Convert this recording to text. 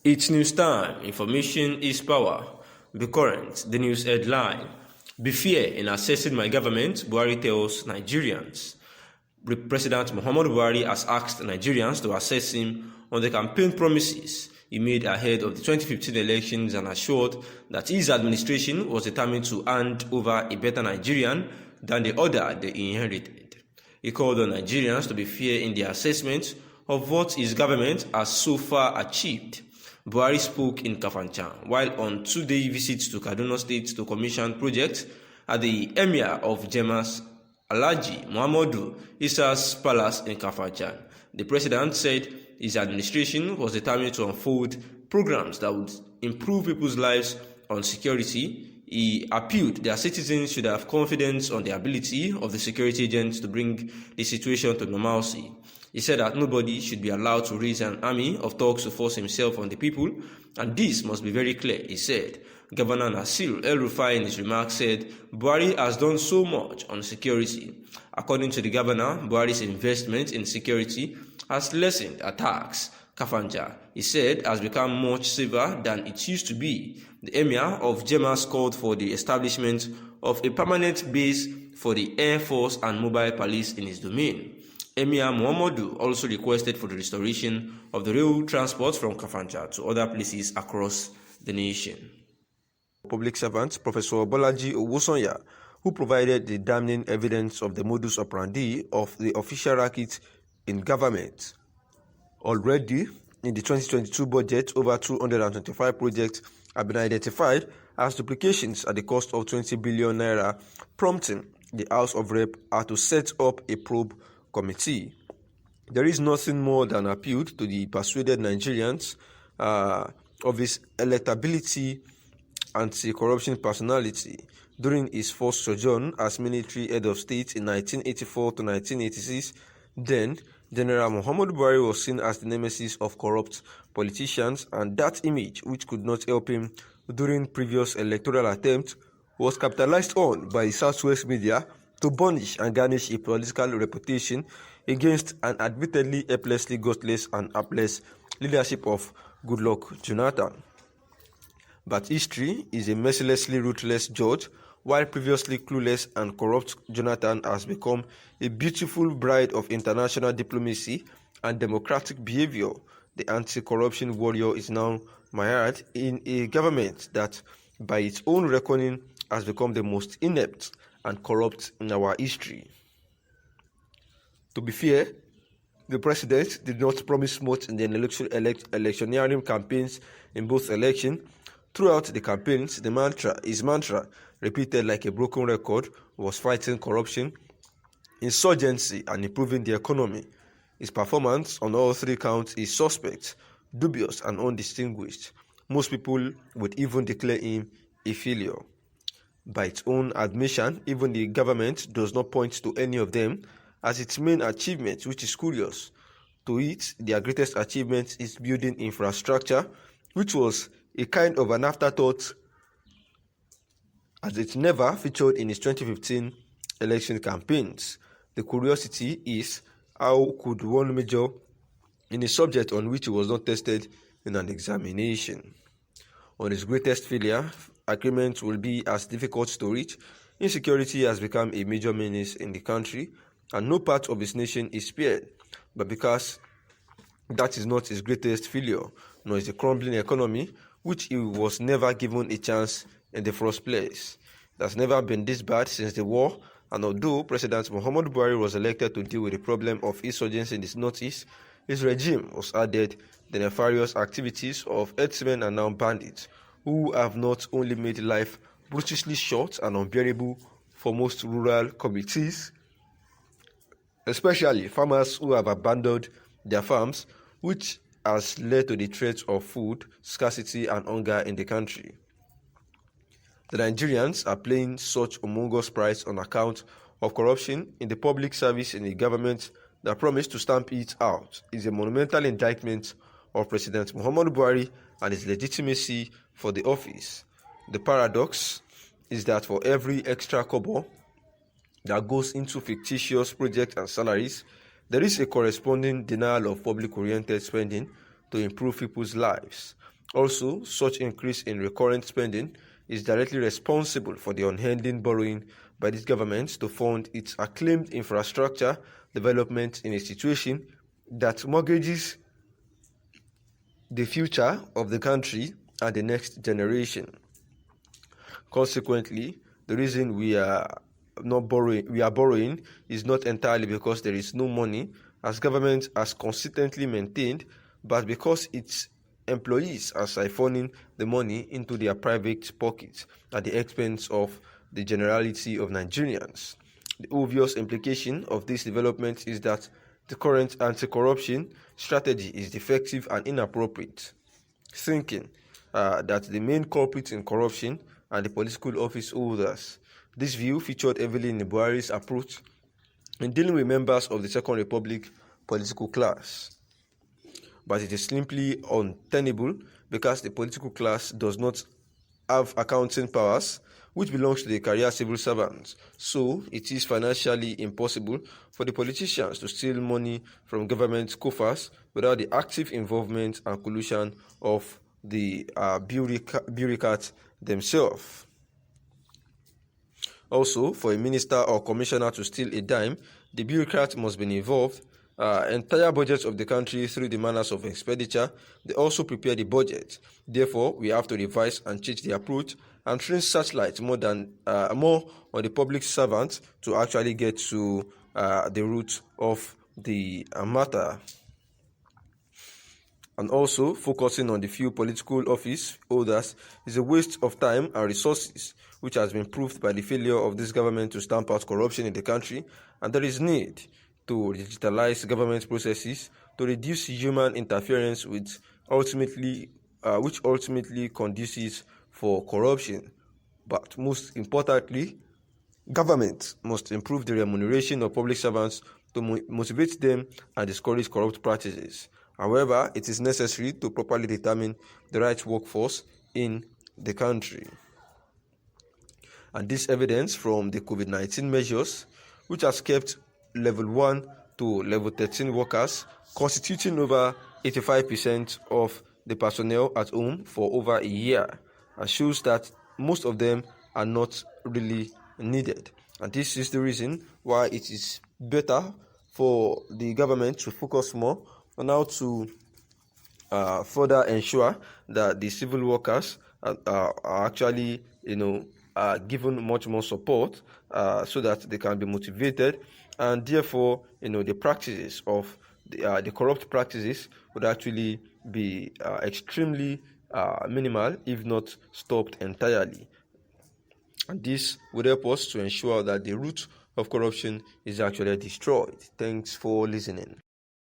It's news time. Information is power. Be current. The news headline. Be fair in assessing my government, Buhari tells Nigerians. President Muhammadu Buhari has asked Nigerians to assess him on the campaign promises he made ahead of the 2015 elections and assured that his administration was determined to hand over a better Nigerian than the other they inherited. He called on Nigerians to be fair in their assessment of what his government has so far achieved. Buhari spoke in Kafanchan while on two-day visit to Kaduna State to commission projects at the Emir of Jemas Alhaji Muhammadu Isa's palace in Kafanchan. The president said his administration was determined to unfold programs that would improve people's lives on security. He appealed that citizens should have confidence on the ability of the security agents to bring the situation to normalcy. He said that nobody should be allowed to raise an army of thugs to force himself on the people, and this must be very clear, he said. Governor Nasir El-Rufai in his remarks said Buhari has done so much on security. According to the governor, Buhari's investment in security has lessened attacks. Kafanja, he said, has become much safer than it used to be. The Emir of Jemas called for the establishment of a permanent base for the Air Force and mobile police in his domain. Emir Muhammadu also requested for the restoration of the rail transport from Kafanja to other places across the nation. Public servant Professor Bolaji Owosanya, who provided the damning evidence of the modus operandi of the official racket in government. Already, in the 2022 budget, over 225 projects have been identified as duplications at the cost of 20 billion naira, prompting the House of Rep to set up a probe committee. There is nothing more than appealed to the persuaded Nigerians of his electability, anti-corruption personality during his first sojourn as military head of state in 1984 to 1986. Then, General Muhammadu Buhari was seen as the nemesis of corrupt politicians, and that image, which could not help him during previous electoral attempts, was capitalized on by the Southwest media to burnish and garnish a political reputation against an admittedly helplessly gutless and hapless leadership of Goodluck Jonathan. But history is a mercilessly ruthless judge. While previously clueless and corrupt, Jonathan has become a beautiful bride of international diplomacy and democratic behavior. The anti-corruption warrior is now mired in a government that, by its own reckoning, has become the most inept and corrupt in our history. To be fair, the president did not promise much in the electioneering campaigns in both elections. Throughout the campaigns, his mantra, repeated like a broken record, was fighting corruption, insurgency, and improving the economy. His performance on all three counts is suspect, dubious, and undistinguished. Most people would even declare him a failure. By its own admission, even the government does not point to any of them as its main achievement, which is curious. To it, their greatest achievement is building infrastructure, which was a kind of an afterthought, as it never featured in its 2015 election campaigns. The curiosity is, how could one major in a subject on which he was not tested in an examination? On his greatest failure, agreement will be as difficult to reach. Insecurity has become a major menace in the country, and no part of his nation is spared. But because that is not his greatest failure, nor is the crumbling economy, which he was never given a chance in the first place. It has never been this bad since the war, and although President Muhammadu Buhari was elected to deal with the problem of insurgency in the northeast, his regime was added the nefarious activities of herdsmen and now bandits, who have not only made life brutally short and unbearable for most rural communities, especially farmers who have abandoned their farms, which has led to the threat of food scarcity and hunger in the country. The Nigerians are paying such humongous price on account of corruption in the public service in the government that promised to stamp it out is a monumental indictment of President Muhammadu Buhari and his legitimacy for the office. The paradox is that for every extra kobo that goes into fictitious projects and salaries, there is a corresponding denial of public-oriented spending to improve people's lives. Also, such increase in recurrent spending is directly responsible for the unending borrowing by this government to fund its acclaimed infrastructure development in a situation that mortgages the future of the country and the next generation. Consequently, the reason we are borrowing is not entirely because there is no money, as government has consistently maintained, but because its employees are siphoning the money into their private pockets at the expense of the generality of Nigerians. The obvious implication of this development is that the current anti-corruption strategy is defective and inappropriate, thinking that the main culprits in corruption are the political office holders. This view featured heavily in Buhari's approach in dealing with members of the Second Republic political class. But it is simply untenable because the political class does not have accounting powers, which belongs to the career civil servants. So it is financially impossible for the politicians to steal money from government coffers without the active involvement and collusion of the bureaucrats themselves. Also, for a minister or commissioner to steal a dime, the bureaucrat must be involved. Entire budgets of the country through the manners of expenditure. They also prepare the budget. Therefore, we have to revise and change the approach and train searchlight more on the public servants to actually get to the root of the matter. And also, focusing on the few political office holders is a waste of time and resources, which has been proved by the failure of this government to stamp out corruption in the country, and there is need to digitalize government processes to reduce human interference, which ultimately conduces for corruption. But most importantly, government must improve the remuneration of public servants to motivate them and discourage corrupt practices. However, it is necessary to properly determine the right workforce in the country. And this evidence from the COVID-19 measures, which has kept level 1 to level 13 workers, constituting over 85% of the personnel at home for over a year, and shows that most of them are not really needed. And this is the reason why it is better for the government to focus more on how to further ensure that the civil workers are actually, given much more support so that they can be motivated, and therefore, the practices of the corrupt practices would actually be extremely minimal, if not stopped entirely. And this would help us to ensure that the root of corruption is actually destroyed. Thanks for listening.